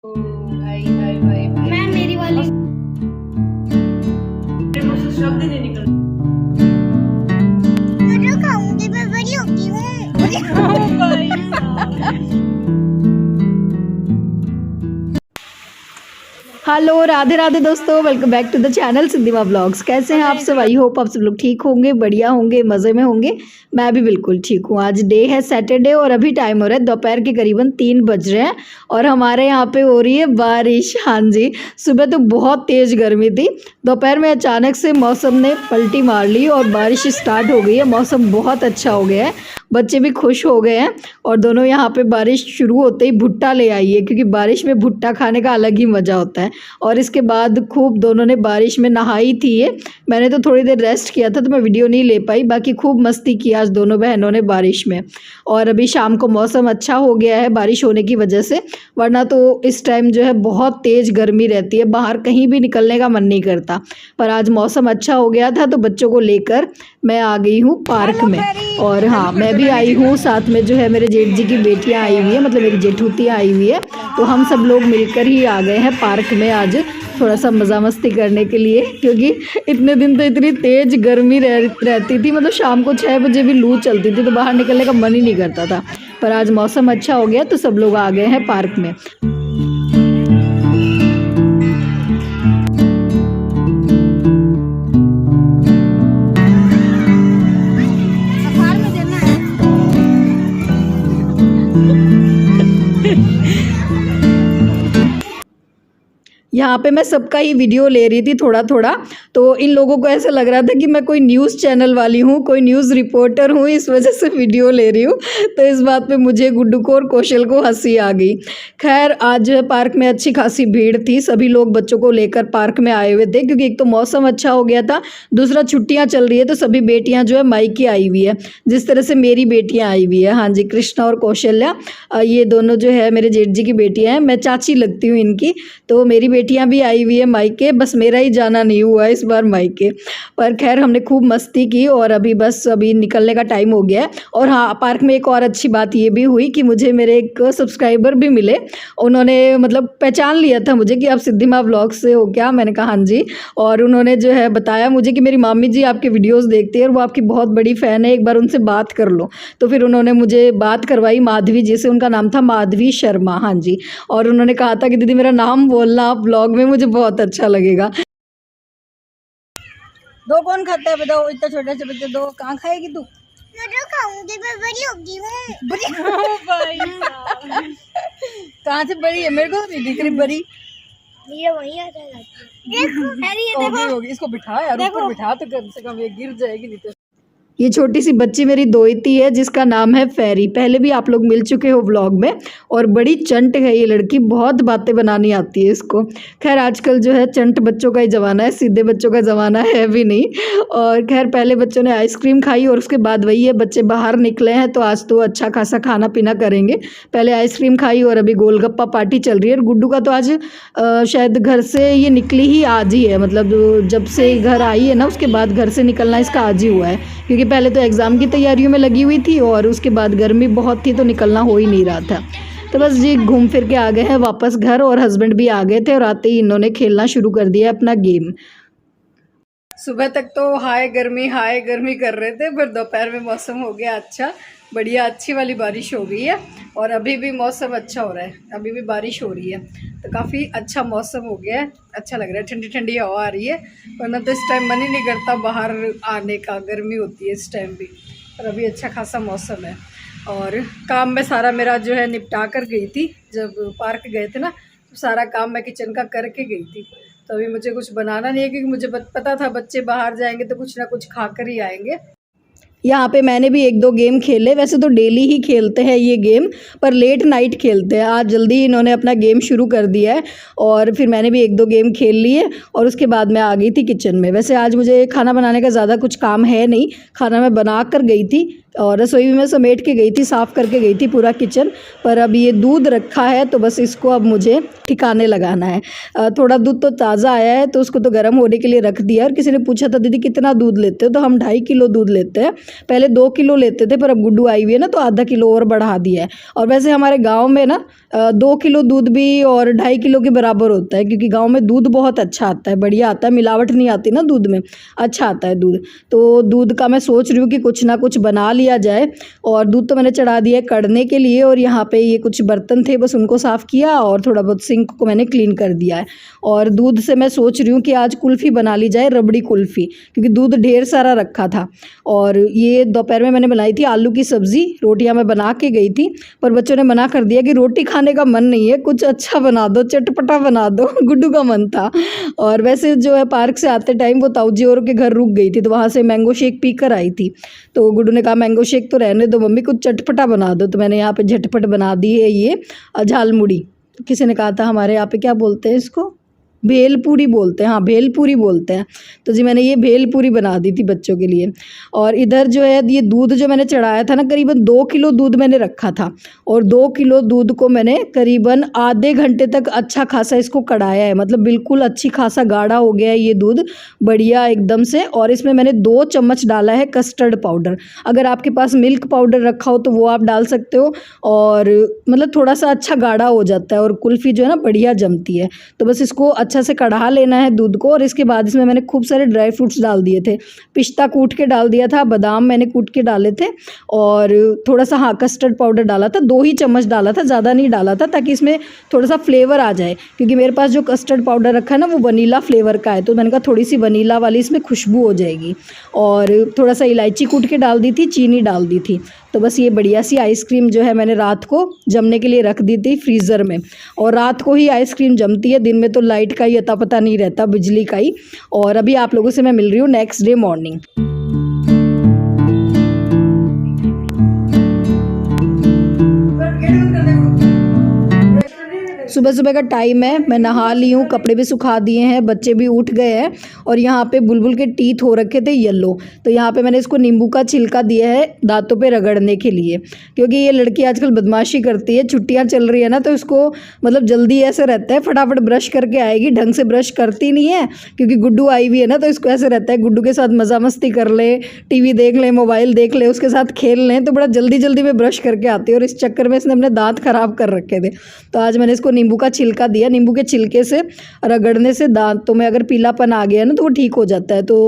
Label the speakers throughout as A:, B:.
A: ओ भाई भाई भाई भाई
B: मैं मेरी वाली
A: मेरे मुंह से शब्द ही नहीं निकल
B: मैं तो खाऊंगी, मैं बड़ी होती हूँ।
A: भाई साहब।
C: हेलो राधे राधे दोस्तों, welcome back to the channel Siddhima blogs. कैसे हैं आप सब? आई होप आप सब लोग ठीक होंगे, बढ़िया होंगे, मज़े में होंगे। मैं भी बिल्कुल ठीक हूँ। आज डे है सैटरडे और अभी टाइम हो रहा है दोपहर के करीबन 3 बज रहे हैं और हमारे यहाँ पे हो रही है बारिश। हाँ जी, सुबह तो बहुत तेज़ गर्मी थी, दोपहर में अचानक से मौसम ने पलटी मार ली और बारिश स्टार्ट हो गई है। मौसम बहुत अच्छा हो गया है, बच्चे भी खुश हो गए हैं और दोनों यहाँ पे बारिश शुरू होते ही भुट्टा ले आई है, क्योंकि बारिश में भुट्टा खाने का अलग ही मज़ा होता है। और इसके बाद खूब दोनों ने बारिश में नहाई थी। ये मैंने तो थोड़ी देर रेस्ट किया था तो मैं वीडियो नहीं ले पाई, बाकी खूब मस्ती की आज दोनों बहनों ने बारिश में। और अभी शाम को मौसम अच्छा हो गया है बारिश होने की वजह से, वरना तो इस टाइम जो है बहुत तेज़ गर्मी रहती है, बाहर कहीं भी निकलने का मन नहीं करता। पर आज मौसम अच्छा हो गया था तो बच्चों को लेकर मैं आ गई हूँ पार्क में। और हाँ, मैं भी आई हूँ, साथ में जो है मेरे जेठ जी की बेटियाँ आई हुई है, मतलब मेरी जेठूतियाँ आई हुई है। तो हम सब लोग मिलकर ही आ गए हैं पार्क में आज थोड़ा सा मज़ा मस्ती करने के लिए, क्योंकि इतने दिन तो इतनी तेज़ गर्मी रहती थी, मतलब शाम को 6 बजे भी लू चलती थी तो बाहर निकलने का मन ही नहीं करता था। पर आज मौसम अच्छा हो गया तो सब लोग आ गए हैं पार्क में।
B: अखबार में देना है।
C: यहाँ पे मैं सबका ही वीडियो ले रही थी थोड़ा थोड़ा, तो इन लोगों को ऐसा लग रहा था कि मैं कोई न्यूज़ चैनल वाली हूँ, कोई न्यूज़ रिपोर्टर हूँ, इस वजह से वीडियो ले रही हूँ। तो इस बात पे मुझे गुड्डू को और कौशल को हंसी आ गई। खैर आज जो है पार्क में अच्छी खासी भीड़ थी, सभी लोग बच्चों को लेकर पार्क में आए हुए थे, क्योंकि एक तो मौसम अच्छा हो गया था, दूसरा छुट्टियाँ चल रही है तो सभी बेटियाँ जो है मायके आई हुई है, जिस तरह से मेरी बेटियाँ आई हुई है। हाँ जी, कृष्णा और कौशल्या, ये दोनों जो है मेरे जेठ जी की बेटियाँ हैं, मैं चाची लगती हूँ इनकी। तो मेरी बेटियां भी आई हुई है मायके, बस मेरा ही जाना नहीं हुआ इस बार मायके। पर खैर हमने खूब मस्ती की और अभी निकलने का टाइम हो गया है। और हाँ, पार्क में एक और अच्छी बात ये भी हुई कि मुझे मेरे एक सब्सक्राइबर भी मिले, उन्होंने मतलब पहचान लिया था मुझे कि आप सिद्धिमा व्लॉग से हो क्या। मैंने कहा हाँ जी, और उन्होंने जो है बताया मुझे कि मेरी मामी जी आपके वीडियोज़ देखती है और वो आपकी बहुत बड़ी फ़ैन है, एक बार उनसे बात कर लो। तो फिर उन्होंने मुझे बात करवाई माधवी जी से, उनका नाम था माधवी शर्मा। हाँ जी, और उन्होंने कहा था कि दीदी मेरा नाम बोलना आप ब्लॉग में, मुझे बहुत अच्छा लगेगा।
A: दो कौन खाता है बताओ, इतना छोटे से बच्चे दो कहाँ खाएगी तू?
B: मैं तो खाऊंगी, मैं बड़ी होती हूँ।
A: भाई साहब। कहाँ से बड़ी है? मेरे को तो नहीं दिख रही बड़ी।
B: ये वही आ जाएगा। देखो अरे ये
A: होगी
B: देखो,
A: होगी, इसको बिठा यार, ऊपर बिठा तो कम से कम ये गिर जाएगी नहीं तो।
C: ये छोटी सी बच्ची मेरी दोहिती है जिसका नाम है फेरी, पहले भी आप लोग मिल चुके हो व्लॉग में। और बड़ी चंट है ये लड़की, बहुत बातें बनानी आती है इसको। खैर आजकल जो है चंट बच्चों का ही ज़माना है, सीधे बच्चों का ज़माना है भी नहीं। और खैर पहले बच्चों ने आइसक्रीम खाई और उसके बाद वही है, बच्चे बाहर निकले हैं तो आज तो अच्छा खासा खाना पीना करेंगे। पहले आइसक्रीम खाई और अभी गोलगप्पा पार्टी चल रही है। और गुड्डू का तो आज शायद घर से ये निकली ही आज ही है, मतलब जब से घर आई है ना उसके बाद घर से निकलना इसका आज ही हुआ है, क्योंकि पहले तो एग्ज़ाम की तैयारियों में लगी हुई थी और उसके बाद गर्मी बहुत थी तो निकलना हो ही नहीं रहा था। तो बस जी घूम फिर के आ गए हैं वापस घर, और हस्बैंड भी आ गए थे और आते ही इन्होंने खेलना शुरू कर दिया अपना गेम।
A: सुबह तक तो हाय गर्मी कर रहे थे, पर दोपहर में मौसम हो गया अच्छा, बढ़िया अच्छी वाली बारिश हो गई है। और अभी भी मौसम अच्छा हो रहा है, अभी भी बारिश हो रही है, तो काफ़ी अच्छा मौसम हो गया है, अच्छा लग रहा है, ठंडी ठंडी हवा आ रही है। वरना तो इस टाइम मन ही नहीं करता बाहर आने का, गर्मी होती है इस टाइम भी। पर अभी अच्छा खासा मौसम है। और काम में सारा मेरा जो है निपटा कर गई थी, जब पार्क गए थे ना तो सारा काम मैं किचन का करके गई थी। तो अभी मुझे कुछ बनाना नहीं है, क्योंकि मुझे पता था बच्चे बाहर जाएंगे तो कुछ ना कुछ खा कर ही आएंगे।
C: यहाँ पे मैंने भी 1-2 गेम खेले, वैसे तो डेली ही खेलते हैं ये गेम, पर लेट नाइट खेलते हैं। आज जल्दी इन्होंने अपना गेम शुरू कर दिया है और फिर मैंने भी 1-2 गेम खेल लिए और उसके बाद मैं आ गई थी किचन में। वैसे आज मुझे खाना बनाने का ज़्यादा कुछ काम है नहीं, खाना मैं बना कर गई थी, और रसोई भी मैं समेट के गई थी, साफ़ करके गई थी पूरा किचन। पर अब ये दूध रखा है तो बस इसको अब मुझे ठिकाने लगाना है। थोड़ा दूध तो ताज़ा आया है तो उसको तो गर्म होने के लिए रख दिया। और किसी ने पूछा था दीदी कितना दूध लेते हो, तो हम 2.5 किलो दूध लेते हैं। पहले 2 किलो लेते थे, पर अब गुड्डू आई हुई है ना तो आधा किलो और बढ़ा दिया है। और वैसे हमारे गाँव में ना 2 किलो दूध भी और 2.5 किलो के बराबर होता है, क्योंकि गाँव में दूध बहुत अच्छा आता है, बढ़िया आता है, मिलावट नहीं आती ना दूध में, अच्छा आता है दूध। तो दूध का मैं सोच रही हूँ कि कुछ ना कुछ बना लिया जाए। और दूध तो मैंने चढ़ा दिया है कढ़ने के लिए, और यहाँ पे ये कुछ बर्तन थे बस उनको साफ़ किया, और थोड़ा बहुत सिंक को मैंने क्लीन कर दिया है। और दूध से मैं सोच रही हूँ कि आज कुल्फ़ी बना ली जाए, रबड़ी कुल्फ़ी, क्योंकि दूध ढेर सारा रखा था। और ये दोपहर में मैंने बनाई थी आलू की सब्ज़ी, रोटियाँ मैं बना के गई थी, पर बच्चों ने मना कर दिया कि रोटी खाने का मन नहीं है, कुछ अच्छा बना दो, चटपटा बना दो। गुड्डू का मन था। और वैसे जो है पार्क से आते टाइम वो ताऊ जी और के घर रुक गई थी, तो वहाँ से मैंगो शेक पी कर आई थी। तो गुड्डू ने कहा मैंगो शेक तो रहने दो मम्मी, कुछ चटपटा बना दो। तो मैंने यहाँ पे झटपट बना दी है ये झालमुड़ी। किसी ने कहा था हमारे यहाँ पे क्या बोलते हैं इसको, भेलपूरी बोलते हैं, हाँ भेलपूरी बोलते हैं। तो जी मैंने ये भेलपूरी बना दी थी बच्चों के लिए। और इधर जो है ये दूध जो मैंने चढ़ाया था ना, करीबन 2 किलो दूध मैंने रखा था, और 2 किलो दूध को मैंने करीबन आधे घंटे तक अच्छा खासा इसको कढ़ाया है, मतलब बिल्कुल अच्छी खासा गाढ़ा हो गया है ये दूध, बढ़िया एकदम से। और इसमें मैंने 2 चम्मच डाला है कस्टर्ड पाउडर। अगर आपके पास मिल्क पाउडर रखा हो तो वो आप डाल सकते हो, और मतलब थोड़ा सा अच्छा गाढ़ा हो जाता है और कुल्फ़ी जो है ना बढ़िया जमती है। तो बस इसको अच्छा से कढ़ा लेना है दूध को। और इसके बाद इसमें मैंने खूब सारे ड्राई फ्रूट्स डाल दिए थे, पिस्ता कूट के डाल दिया था, बादाम मैंने कूट के डाले थे, और थोड़ा सा हाँ कस्टर्ड पाउडर डाला था, 2 ही चम्मच डाला था, ज़्यादा नहीं डाला था, ताकि इसमें थोड़ा सा फ्लेवर आ जाए। क्योंकि मेरे पास जो कस्टर्ड पाउडर रखा है ना वो वनीला फ्लेवर का है, तो मैंने कहा थोड़ी सी वनीला वाली इसमें खुशबू हो जाएगी। और थोड़ा सा इलायची कूट के डाल दी थी, चीनी डाल दी थी। तो बस ये बढ़िया सी आइसक्रीम जो है मैंने रात को जमने के लिए रख दी थी फ्रीज़र में। और रात को ही आइसक्रीम जमती है, दिन में तो लाइट का ही अता पता नहीं रहता, बिजली का ही। और अभी आप लोगों से मैं मिल रही हूँ नेक्स्ट डे मॉर्निंग। सुबह सुबह का टाइम है, मैं नहा ली हूँ, कपड़े भी सुखा दिए हैं, बच्चे भी उठ गए हैं। और यहाँ पे बुलबुल के टीथ हो रखे थे येलो, तो यहाँ पे मैंने इसको नींबू का छिलका दिया है दांतों पे रगड़ने के लिए, क्योंकि ये लड़की आजकल बदमाशी करती है, छुट्टियाँ चल रही है ना, तो इसको मतलब जल्दी ऐसे रहता है फटाफट ब्रश करके आएगी, ढंग से ब्रश करती नहीं है। क्योंकि गुड्डू आई हुई है ना, तो इसको ऐसे रहता है गुड्डू के साथ मज़ा मस्ती कर ले, टीवी देख ले, मोबाइल देख ले, उसके साथ खेल लें, तो बड़ा जल्दी जल्दी में ब्रश करके आती है। और इस चक्कर में इसने अपने दाँत ख़राब कर रखे थे। तो आज मैंने इसको नींबू का छिलका दिया, नींबू के छिलके से रगड़ने से दांतों में अगर पीलापन आ गया ना तो वो ठीक हो जाता है। तो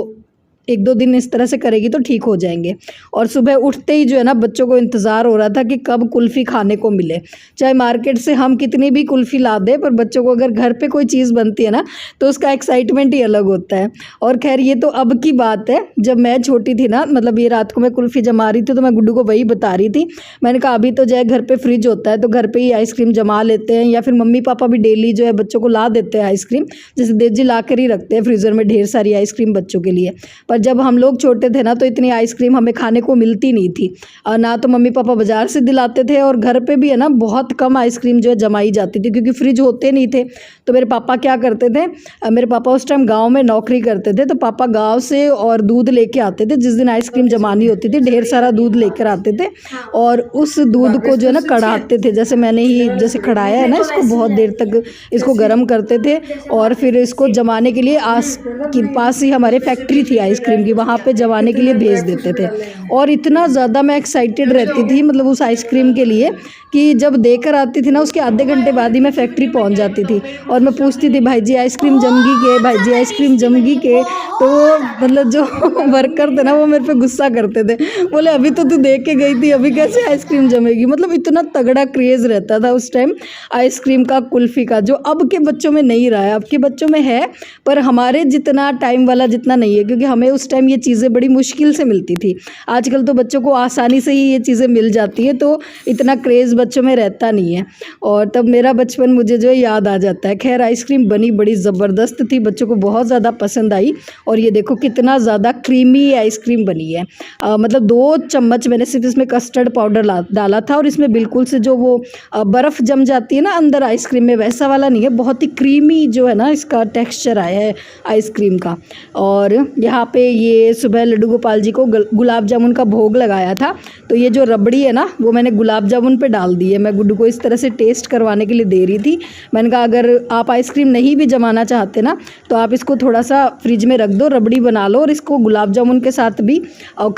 C: 1-2 दिन इस तरह से करेगी तो ठीक हो जाएंगे। और सुबह उठते ही जो है ना बच्चों को इंतज़ार हो रहा था कि कब कुल्फ़ी खाने को मिले। चाहे मार्केट से हम कितनी भी कुल्फ़ी ला दें, पर बच्चों को अगर घर पे कोई चीज़ बनती है ना तो उसका एक्साइटमेंट ही अलग होता है। और खैर ये तो अब की बात है, जब मैं छोटी थी ना, मतलब ये रात को मैं कुल्फ़ी जमा रही थी तो मैं गुड्डू को वही बता रही थी। मैंने कहा अभी तो जो है घर पर फ्रिज होता है तो घर पर ही आइसक्रीम जमा लेते हैं, या फिर मम्मी पापा भी डेली जो है बच्चों को ला देते हैं आइसक्रीम, जैसे देजी ला कर ही रखते हैं फ्रीज़र में ढेर सारी आइसक्रीम बच्चों के लिए। पर जब हम लोग छोटे थे ना तो इतनी आइसक्रीम हमें खाने को मिलती नहीं थी, और ना तो मम्मी पापा बाज़ार से दिलाते थे, और घर पे भी है ना बहुत कम आइसक्रीम जो है जमाई जाती थी, क्योंकि फ्रिज होते नहीं थे। तो मेरे पापा क्या करते थे, मेरे पापा उस टाइम गांव में नौकरी करते थे, तो पापा गांव से और दूध लेके आते थे। जिस दिन आइसक्रीम जमानी होती थी ढेर सारा दूध लेकर आते थे, और उस दूध को जो है ना कढ़ाते थे, जैसे मैंने ही जैसे कढ़ाया है ना, इसको बहुत देर तक इसको गर्म करते थे, और फिर इसको जमाने के लिए आस के पास ही हमारे फैक्ट्री थी आइसक्रीम की, वहाँ पे जमाने के लिए भेज देते थे। और इतना ज़्यादा मैं एक्साइटेड रहती थी मतलब उस आइसक्रीम के लिए, कि जब देकर आती थी ना उसके आधे घंटे बाद ही मैं फैक्ट्री पहुंच जाती थी, और मैं पूछती थी भाई जी आइसक्रीम जमगी के, भाई जी आइसक्रीम जमगी के। तो वो मतलब जो वर्कर थे ना वो मेरे पे गुस्सा करते थे, बोले अभी तो तू देख के गई थी, अभी कैसे आइसक्रीम जमेगी। मतलब इतना तगड़ा क्रेज़ रहता था उस टाइम आइसक्रीम का, कुल्फ़ी का, जो अब के बच्चों में नहीं रहा है। अब के बच्चों में है पर हमारे जितना टाइम वाला जितना नहीं है, क्योंकि हमें उस टाइम ये चीज़ें बड़ी मुश्किल से मिलती थी। आजकल तो बच्चों को आसानी से ही ये चीज़ें मिल जाती है, तो इतना क्रेज़ बच्चों में रहता नहीं है। और तब मेरा बचपन मुझे जो है याद आ जाता है। खैर आइसक्रीम बनी बड़ी ज़बरदस्त थी, बच्चों को बहुत ज़्यादा पसंद आई। और ये देखो कितना ज़्यादा क्रीमी आइसक्रीम बनी है। मतलब 2 चम्मच मैंने सिर्फ इसमें कस्टर्ड पाउडर डाला था, और इसमें बिल्कुल से जो वो बर्फ़ जम जाती है ना अंदर आइसक्रीम में, वैसा वाला नहीं है, बहुत ही क्रीमी जो है ना इसका टेक्स्चर आया है आइसक्रीम का। और यहाँ पे पे ये सुबह लड्डू गोपाल जी को गुलाब जामुन का भोग लगाया था, तो ये जो रबड़ी है ना वो मैंने गुलाब जामुन पे डाल दी है। मैं गुड्डू को इस तरह से टेस्ट करवाने के लिए दे रही थी। मैंने कहा अगर आप आइसक्रीम नहीं भी जमाना चाहते ना तो आप इसको थोड़ा सा फ्रिज में रख दो, रबड़ी बना लो और इसको गुलाब जामुन के साथ भी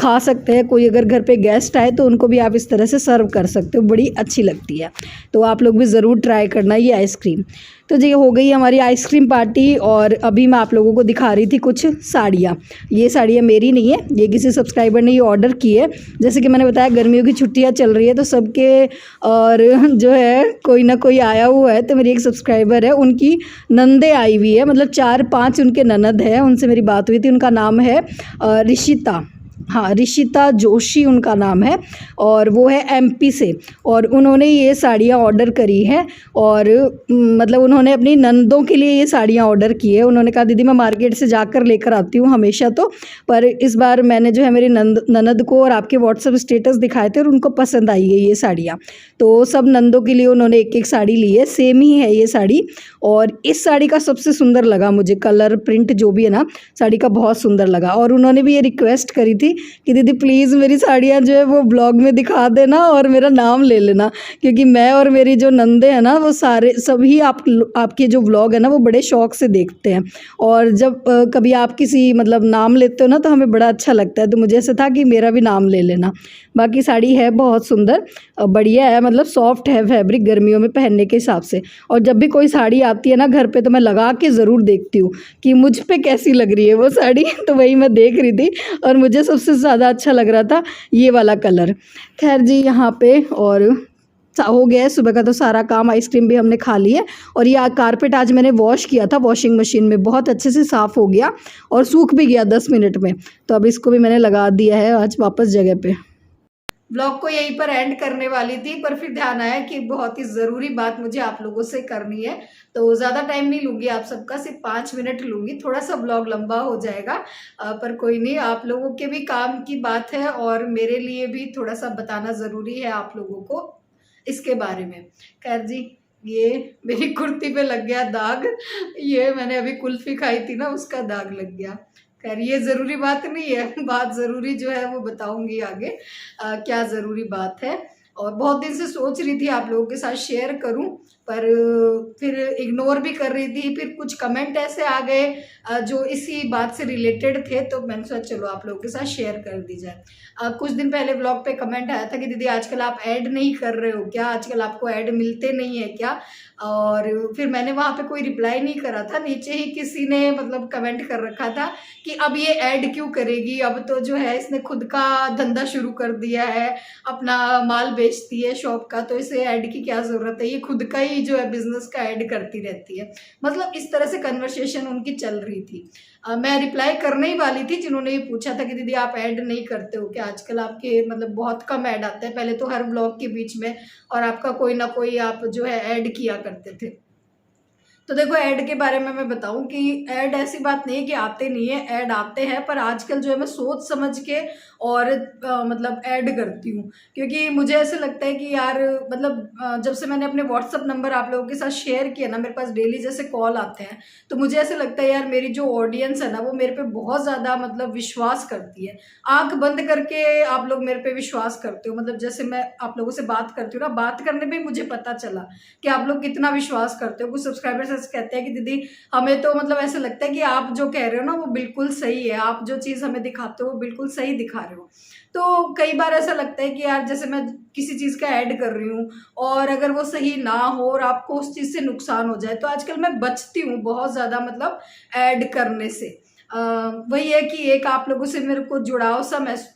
C: खा सकते हैं। कोई अगर घर पे गेस्ट आए तो उनको भी आप इस तरह से सर्व कर सकते हो, बड़ी अच्छी लगती है। तो आप लोग भी ज़रूर ट्राई करना ये आइसक्रीम। तो जी हो गई हमारी आइसक्रीम पार्टी और अभी मैं आप लोगों को दिखा रही थी कुछ साड़ियाँ। ये साड़ियाँ मेरी नहीं है, ये किसी सब्सक्राइबर ने ये ऑर्डर की है। जैसे कि मैंने बताया गर्मियों की छुट्टियाँ चल रही है तो सबके और जो है कोई ना कोई आया हुआ है। तो मेरी एक सब्सक्राइबर है, उनकी नंदे आई हुई है, मतलब 4-5 उनके ननद है। उनसे मेरी बात हुई थी, उनका नाम है ऋषिता, हाँ ऋषिता जोशी उनका नाम है और वो है एमपी से। और उन्होंने ये साड़ियाँ ऑर्डर करी है और मतलब उन्होंने अपनी नंदों के लिए ये साड़ियाँ ऑर्डर की है। उन्होंने कहा दीदी मैं मार्केट से जाकर लेकर आती हूँ हमेशा तो, पर इस बार मैंने जो है मेरी ननद को और आपके व्हाट्सएप स्टेटस दिखाए थे और उनको पसंद आई है ये साड़ियाँ। तो सब नंदों के लिए उन्होंने एक एक साड़ी ली है, सेम ही है ये साड़ी। और इस साड़ी का सबसे सुंदर लगा मुझे, कलर प्रिंट जो भी है ना साड़ी का बहुत सुंदर लगा। और उन्होंने भी ये रिक्वेस्ट करी थी कि दीदी प्लीज़ मेरी साड़ियाँ जो है वो ब्लॉग में दिखा देना और मेरा नाम ले लेना, क्योंकि मैं और मेरी जो नंदे हैं ना वो सभी आपके जो व्लॉग है ना वो बड़े शौक से देखते हैं। और जब कभी आप किसी मतलब नाम लेते हो ना तो हमें बड़ा अच्छा लगता है। तो मुझे ऐसा था कि मेरा भी नाम ले लेना। बाकी साड़ी है बहुत सुंदर, बढ़िया है, मतलब सॉफ्ट है फैब्रिक गर्मियों में पहनने के हिसाब से। और जब भी कोई साड़ी आती है ना घर पे तो मैं लगा के ज़रूर देखती हूँ कि मुझ पे कैसी लग रही है वो साड़ी। तो वही मैं देख रही थी और मुझे सबसे ज़्यादा अच्छा लग रहा था ये वाला कलर। खैर जी यहाँ पे और हो गया है सुबह का तो सारा काम। आइसक्रीम भी हमने खा ली है और ये कारपेट आज मैंने वॉश किया था वॉशिंग मशीन में, बहुत अच्छे से साफ़ हो गया और सूख भी गया 10 मिनट में। तो अब इसको भी मैंने लगा दिया है आज वापस जगह पे। ब्लॉग को यहीं पर एंड करने वाली थी पर फिर ध्यान आया कि बहुत ही ज़रूरी बात मुझे आप लोगों से करनी है। तो ज़्यादा टाइम नहीं लूँगी आप सबका, सिर्फ 5 मिनट लूँगी। थोड़ा सा ब्लॉग लंबा हो जाएगा पर कोई नहीं, आप लोगों के भी काम की बात है और मेरे लिए भी थोड़ा सा बताना ज़रूरी है आप लोगों को इसके बारे में। खैर जी ये मेरी कुर्ती पे लग गया दाग, ये मैंने अभी कुल्फ़ी खाई थी ना उसका दाग लग गया। खैर ये ज़रूरी बात नहीं है, बात ज़रूरी जो है वो बताऊंगी आगे क्या ज़रूरी बात है। और बहुत दिन से सोच रही थी आप लोगों के साथ शेयर करूं पर फिर इग्नोर भी कर रही थी। फिर कुछ कमेंट ऐसे आ गए जो इसी बात से रिलेटेड थे तो मैंने सोचा चलो आप लोगों के साथ शेयर कर दी जाए। कुछ दिन पहले व्लॉग पे कमेंट आया था कि दीदी आजकल आप ऐड नहीं कर रहे हो क्या, आजकल आपको ऐड मिलते नहीं है क्या। और फिर मैंने वहाँ पे कोई रिप्लाई नहीं करा था, नीचे ही किसी ने मतलब कमेंट कर रखा था कि अब ये ऐड क्यों करेगी, अब तो जो है इसने खुद का धंधा शुरू कर दिया है, अपना माल बेचती है शॉप का, तो इसे ऐड की क्या ज़रूरत है, ये खुद का ही जो है बिजनेस का ऐड करती रहती है। मतलब इस तरह से कन्वर्सेशन उनकी चल रही थी। मैं रिप्लाई करने ही वाली थी जिन्होंने ये पूछा था कि दीदी आप ऐड नहीं करते हो क्या, आजकल आपके मतलब बहुत कम ऐड आते हैं, पहले तो हर ब्लॉग के बीच में और आपका कोई ना कोई आप जो है ऐड किया करते थे। तो देखो ऐड के बारे में मैं बताऊं कि ऐड ऐसी बात नहीं है कि आते नहीं है, ऐड आते हैं पर आजकल जो है मैं सोच समझ के और मतलब ऐड करती हूँ। क्योंकि मुझे ऐसे लगता है कि यार मतलब जब से मैंने अपने व्हाट्सअप नंबर आप लोगों के साथ शेयर किया ना, मेरे पास डेली जैसे कॉल आते हैं तो मुझे ऐसे लगता है यार मेरी जो ऑडियंस है ना वो मेरे पे बहुत ज़्यादा मतलब विश्वास करती है। आंख बंद करके आप लोग मेरे पे विश्वास करते हो, मतलब जैसे मैं आप लोगों से बात करती हूँ ना, बात करने में मुझे पता चला कि आप लोग कितना विश्वास करते हो। कुछ सब्सक्राइबर्स ऐसे कहते हैं कि दीदी हमें तो मतलब ऐसा लगता है कि आप जो कह रहे हो ना वो बिल्कुल सही है, आप जो चीज़ हमें दिखाते हो वो बिल्कुल सही दिखा रहे हो। तो कई बार ऐसा लगता है कि यार जैसे मैं किसी चीज़ का ऐड कर रही हूँ और अगर वो सही ना हो और आपको उस चीज़ से नुकसान हो जाए तो आजकल मैं बचती हूँ बहुत ज़्यादा मतलब ऐड करने से। वही है कि एक आप लोगों से मेरे को जुड़ाव सा महसूस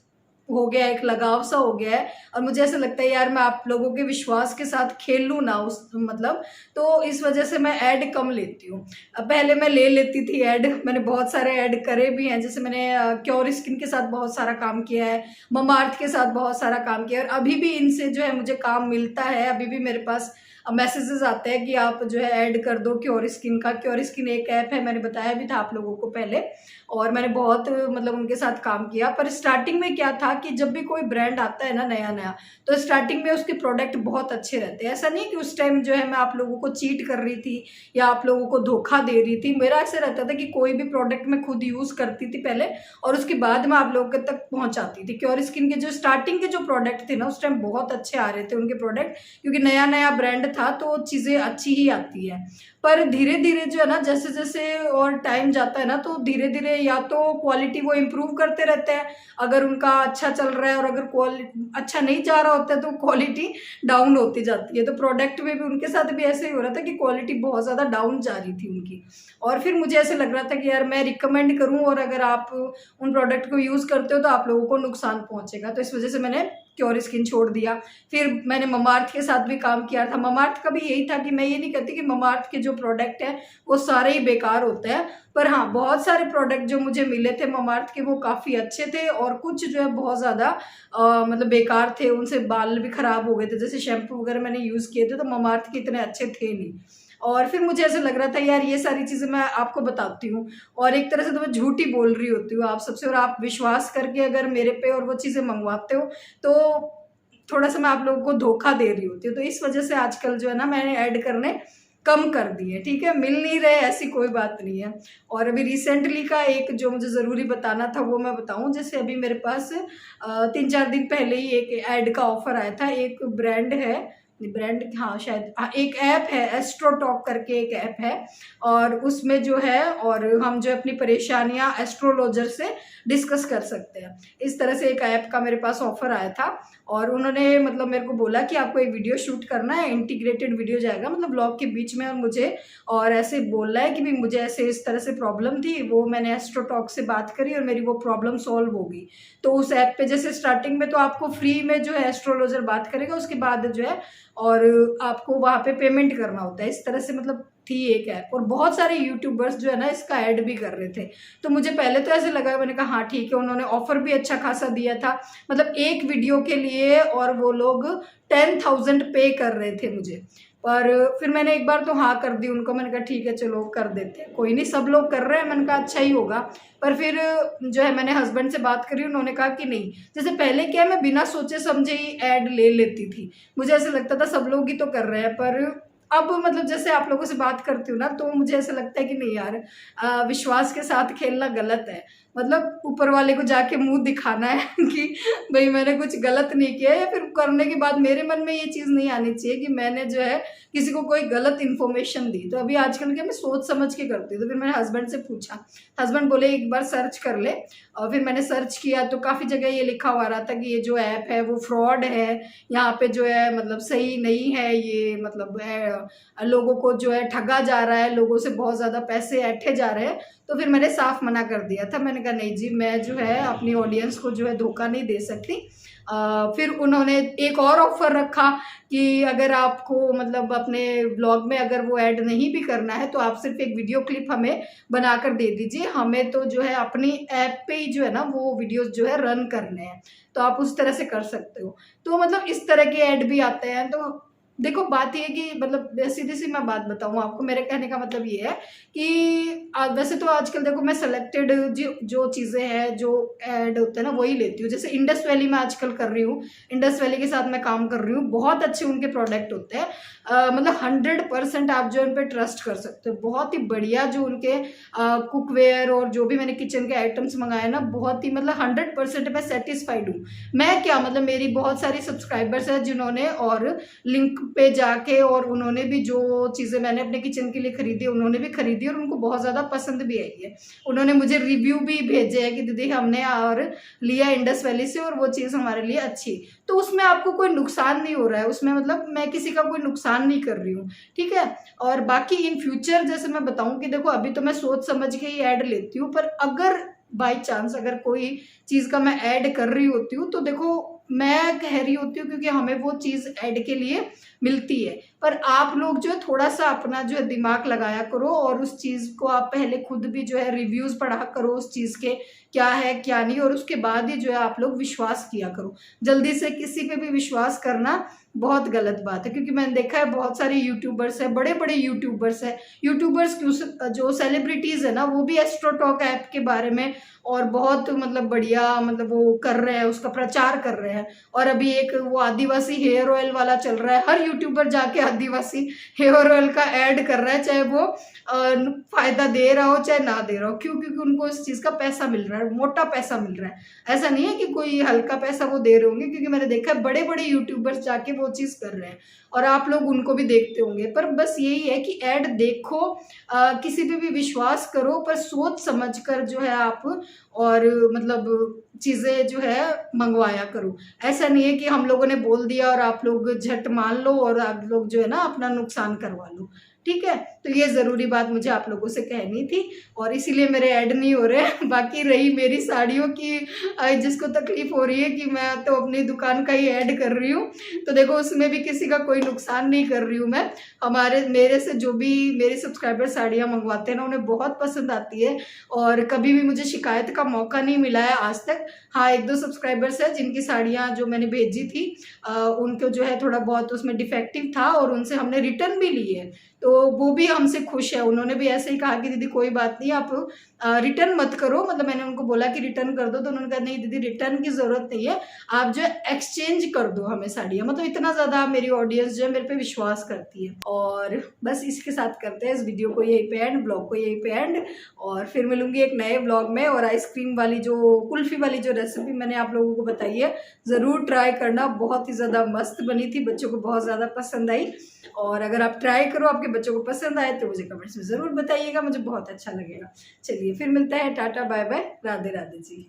C: हो गया, एक लगाव सा हो गया है और मुझे ऐसा लगता है यार मैं आप लोगों के विश्वास के साथ खेल लूँ ना उस मतलब, तो इस वजह से मैं ऐड कम लेती हूँ। पहले मैं ले लेती थी ऐड, मैंने बहुत सारे ऐड करे भी हैं, जैसे मैंने क्योर स्किन के साथ बहुत सारा काम किया है, ममाअर्थ के साथ बहुत सारा काम किया है और अभी भी इनसे जो है मुझे काम मिलता है। अभी भी मेरे पास
A: मैसेजेस आते हैं कि आप जो है ऐड कर दो क्योर स्किन का। क्योर स्किन एक ऐप है, मैंने बताया भी था आप लोगों को पहले, और मैंने बहुत मतलब उनके साथ काम किया। पर स्टार्टिंग में क्या था कि जब भी कोई ब्रांड आता है ना नया नया, तो स्टार्टिंग में उसके प्रोडक्ट बहुत अच्छे रहते हैं। ऐसा नहीं कि उस टाइम जो है मैं आप लोगों को चीट कर रही थी या आप लोगों को धोखा दे रही थी। मेरा ऐसा रहता था कि कोई भी प्रोडक्ट मैं खुद यूज़ करती थी पहले, और उसके बाद मैं आप लोगों के तक पहुंचाती थी। क्योर स्किन के जो स्टार्टिंग के जो प्रोडक्ट थे ना, उस टाइम बहुत अच्छे आ रहे थे उनके प्रोडक्ट, क्योंकि नया नया ब्रांड था तो चीज़ें अच्छी ही आती है। पर धीरे धीरे जो है ना, जैसे जैसे और टाइम जाता है ना, तो धीरे धीरे या तो क्वालिटी वो इम्प्रूव करते रहते हैं अगर उनका अच्छा चल रहा है, और अगर क्वालिटी अच्छा नहीं जा रहा होता है तो क्वालिटी डाउन होती जाती है। तो प्रोडक्ट में भी उनके साथ भी ऐसे ही हो रहा था कि क्वालिटी बहुत ज़्यादा डाउन जा रही थी उनकी। और फिर मुझे ऐसे लग रहा था कि यार मैं रिकमेंड करूं, और अगर आप उन प्रोडक्ट को यूज़ करते हो तो आप लोगों को नुकसान पहुंचेगा। तो इस वजह से मैंने क्योर स्किन छोड़ दिया। फिर मैंने ममाअर्थ के साथ भी काम किया था। ममाअर्थ का भी यही था कि मैं ये नहीं कहती कि ममाअर्थ के जो प्रोडक्ट है वो सारे ही बेकार होते हैं, पर हाँ बहुत सारे प्रोडक्ट जो मुझे मिले थे ममाअर्थ के वो काफ़ी अच्छे थे, और कुछ जो है बहुत ज़्यादा मतलब बेकार थे, उनसे बाल भी ख़राब हो गए थे। जैसे शैम्पू वगैरह मैंने यूज़ किए थे तो ममाअर्थ के इतने अच्छे थे नहीं। और फिर मुझे ऐसे लग रहा था यार ये सारी चीज़ें मैं आपको बताती हूँ और एक तरह से तो मैं झूठ ही बोल रही होती हूँ आप सबसे, और आप विश्वास करके अगर मेरे पे और वो चीज़ें मंगवाते हो तो थोड़ा सा मैं आप लोगों को धोखा दे रही होती हूँ। तो इस वजह से आजकल जो है ना मैंने ऐड करने कम कर दिए। ठीक है, मिल नहीं रहे ऐसी कोई बात नहीं है। और अभी रिसेंटली का एक जो मुझे ज़रूरी बताना था वो मैं बताऊँ। जैसे अभी मेरे पास 3-4 दिन पहले ही एक ऐड का ऑफर आया था। एक ब्रांड है, ब्रांड हाँ शायद हाँ, एक ऐप है एस्ट्रोटॉक करके एक ऐप है, और उसमें जो है और हम जो अपनी परेशानियां एस्ट्रोलॉजर से डिस्कस कर सकते हैं। इस तरह से एक ऐप का मेरे पास ऑफर आया था, और उन्होंने मतलब मेरे को बोला कि आपको एक वीडियो शूट करना है, इंटीग्रेटेड वीडियो जाएगा मतलब ब्लॉग के बीच में, और मुझे और ऐसे बोलना है कि भी मुझे ऐसे इस तरह से प्रॉब्लम थी, वो मैंने एस्ट्रोटॉक से बात करी और मेरी वो प्रॉब्लम सॉल्व हो गई। तो उस ऐप पे जैसे स्टार्टिंग में तो आपको फ्री में जो है एस्ट्रोलॉजर बात करेगा, उसके बाद जो है और आपको वहाँ पे पेमेंट करना होता है। इस तरह से मतलब थी एक ऐप, और बहुत सारे यूट्यूबर्स जो है ना इसका ऐड भी कर रहे थे। तो मुझे पहले तो ऐसे लगा, मैंने कहा हाँ ठीक है, उन्होंने ऑफर भी अच्छा खासा दिया था मतलब एक वीडियो के लिए, और वो लोग 10,000 पे कर रहे थे मुझे। पर फिर मैंने एक बार तो हाँ कर दी उनको, मैंने कहा ठीक है चलो कर देते हैं, कोई नहीं सब लोग कर रहे हैं, मैंने कहा अच्छा ही होगा। पर फिर जो है मैंने हस्बैंड से बात करी, उन्होंने कहा कि नहीं, जैसे पहले क्या मैं बिना सोचे समझे ही ऐड ले लेती थी, मुझे ऐसे लगता था सब लोग ही तो कर रहे हैं। पर अब मतलब जैसे आप लोगों से बात करती हूँ ना, तो मुझे ऐसा लगता है कि नहीं यार विश्वास के साथ खेलना गलत है। मतलब ऊपर वाले को जाके मुंह दिखाना है कि भाई मैंने कुछ गलत नहीं किया, या फिर करने के बाद मेरे मन में ये चीज़ नहीं आनी चाहिए कि मैंने जो है किसी को कोई गलत इन्फॉर्मेशन दी। तो अभी आजकल क्या मैं सोच समझ के करती हूँ। तो फिर मैंने हस्बैंड से पूछा, हस्बैंड बोले एक बार सर्च कर ले, और फिर मैंने सर्च किया तो काफ़ी जगह ये लिखा हुआ रहा था कि ये जो ऐप है वो फ्रॉड है, यहाँ पे जो है मतलब सही नहीं है, ये मतलब लोगों को जो है ठगा जा रहा है, लोगों से बहुत ज़्यादा पैसे ऐंठे जा रहे हैं। तो फिर मैंने साफ मना कर दिया था, मैंने कहा नहीं जी मैं जो है अपनी ऑडियंस को जो है धोखा नहीं दे सकती। फिर उन्होंने एक और ऑफ़र रखा कि अगर आपको मतलब अपने ब्लॉग में अगर वो ऐड नहीं भी करना है तो आप सिर्फ एक वीडियो क्लिप हमें बनाकर दे दीजिए, हमें तो जो है अपनी ऐप पे ही जो है ना वो वीडियोस जो है रन करने हैं, तो आप उस तरह से कर सकते हो। तो मतलब इस तरह के ऐड भी आते हैं। तो देखो बात ये है कि मतलब सीधी सी मैं बात बताऊँ आपको, मेरे कहने का मतलब ये है कि वैसे तो आजकल देखो मैं सेलेक्टेड जो चीज़ें हैं जो ऐड होते हैं ना वही लेती हूँ। जैसे इंडस वैली मैं आजकल कर रही हूँ, इंडस वैली के साथ मैं काम कर रही हूँ, बहुत अच्छे उनके प्रोडक्ट होते हैं। मतलब 100% आप जो उन पर ट्रस्ट कर सकते हो, बहुत ही बढ़िया जो उनके कुकवेयर और जो भी मैंने किचन के आइटम्स मंगाए ना, बहुत ही मतलब 100% मैं सेटिस्फाइड हूँ। मैं क्या मतलब मेरी बहुत सारी सब्सक्राइबर्स हैं जिन्होंने और लिंक पे जाके और उन्होंने भी जो चीज़ें मैंने अपने किचन के लिए खरीदी उन्होंने भी खरीदी, और उनको बहुत ज़्यादा पसंद भी आई है। उन्होंने मुझे रिव्यू भी भेजे हैं कि दीदी हमने और लिया इंडस वैली से और वो चीज़ हमारे लिए अच्छी। तो उसमें आपको कोई नुकसान नहीं हो रहा है, उसमें मतलब मैं किसी का कोई नुकसान नहीं कर रही हूँ, ठीक है। और बाकी इन फ्यूचर जैसे मैं बताऊँ कि देखो अभी तो मैं सोच समझ के ही ऐड लेती हूँ, पर अगर बाई चांस अगर कोई चीज़ का मैं ऐड कर रही होती हूँ तो देखो मैं कह रही होती हूँ क्योंकि हमें वो चीज़ ऐड के लिए मिलती है। पर आप लोग जो है थोड़ा सा अपना जो है दिमाग लगाया करो और उस चीज़ को आप पहले खुद भी जो है रिव्यूज़ पढ़ा करो उस चीज़ के, क्या है क्या नहीं, और उसके बाद ही जो है आप लोग विश्वास किया करो। जल्दी से किसी पे भी विश्वास करना बहुत गलत बात है, क्योंकि मैंने देखा है बहुत सारे यूट्यूबर्स हैं, बड़े बड़े यूट्यूबर्स हैं, यूट्यूबर्स क्यों जो सेलिब्रिटीज़ है ना वो भी एस्ट्रोटॉक ऐप के बारे में और बहुत मतलब बढ़िया मतलब वो कर रहे हैं, उसका प्रचार कर रहे हैं। और अभी एक वो आदिवासी हेयर ऑयल वाला चल रहा है, हर यूट्यूबर जाके आदिवासी हेयर ऑयल का ऐड कर रहा है, चाहे वो फायदा दे रहा हो चाहे ना दे रहा हो, क्यों? क्योंकि उनको इस चीज़ का पैसा मिल रहा है, मोटा पैसा मिल रहा है। ऐसा नहीं है कि कोई हल्का पैसा वो दे रहे होंगे, क्योंकि मैंने देखा है बड़े बड़े यूट्यूबर्स जाके वो चीज़ कर रहे हैं और आप लोग उनको भी देखते होंगे। पर बस यही है कि ऐड देखो, किसी पे भी विश्वास करो, पर सोच समझ कर जो है आप और मतलब चीज़ें जो है मंगवाया करो। ऐसा नहीं है कि हम लोगों ने बोल दिया और आप लोग झट मान लो और आप लोग जो है ना अपना नुकसान करवा लो, ठीक है? तो ये ज़रूरी बात मुझे आप लोगों से कहनी थी और इसीलिए मेरे ऐड नहीं हो रहे हैं। बाकी रही मेरी साड़ियों की, जिसको तकलीफ़ हो रही है कि मैं तो अपनी दुकान का ही ऐड कर रही हूँ, तो देखो उसमें भी किसी का कोई नुकसान नहीं कर रही हूँ मैं। मेरे से जो भी मेरे सब्सक्राइबर साड़ियाँ मंगवाते हैं ना, उन्हें बहुत पसंद आती है और कभी भी मुझे शिकायत का मौका नहीं मिला है आज तक। हाँ, 1-2 सब्सक्राइबर्स हैं जिनकी साड़ियाँ जो मैंने भेजी थी उनको जो है थोड़ा बहुत उसमें डिफेक्टिव था और उनसे हमने रिटर्न भी ली है, तो वो भी हमसे खुश है। उन्होंने भी ऐसे ही कहा कि दीदी कोई बात नहीं, आप रिटर्न मत करो, मतलब मैंने उनको बोला कि रिटर्न कर दो, तो उन्होंने कहा नहीं दीदी रिटर्न की ज़रूरत नहीं है, आप जो है एक्सचेंज कर दो हमें साड़ियाँ। मतलब इतना ज़्यादा मेरी ऑडियंस जो है मेरे पे विश्वास करती है। और बस इसके साथ करते हैं इस वीडियो को यहीं पे एंड, ब्लॉग को यहीं पे एंड, और फिर मिलूंगी एक नए ब्लॉग में। और आइसक्रीम वाली जो कुल्फ़ी वाली जो रेसिपी मैंने आप लोगों को बताई है ज़रूर ट्राई करना, बहुत ही ज़्यादा मस्त बनी थी, बच्चों को बहुत ज़्यादा पसंद आई। और अगर आप ट्राई करो आपके बच्चों को पसंद आए तो मुझे कमेंट्स में ज़रूर बताइएगा, मुझे बहुत अच्छा लगेगा। चलिए फिर मिलता है, tata bye bye, Radhe Radhe जी।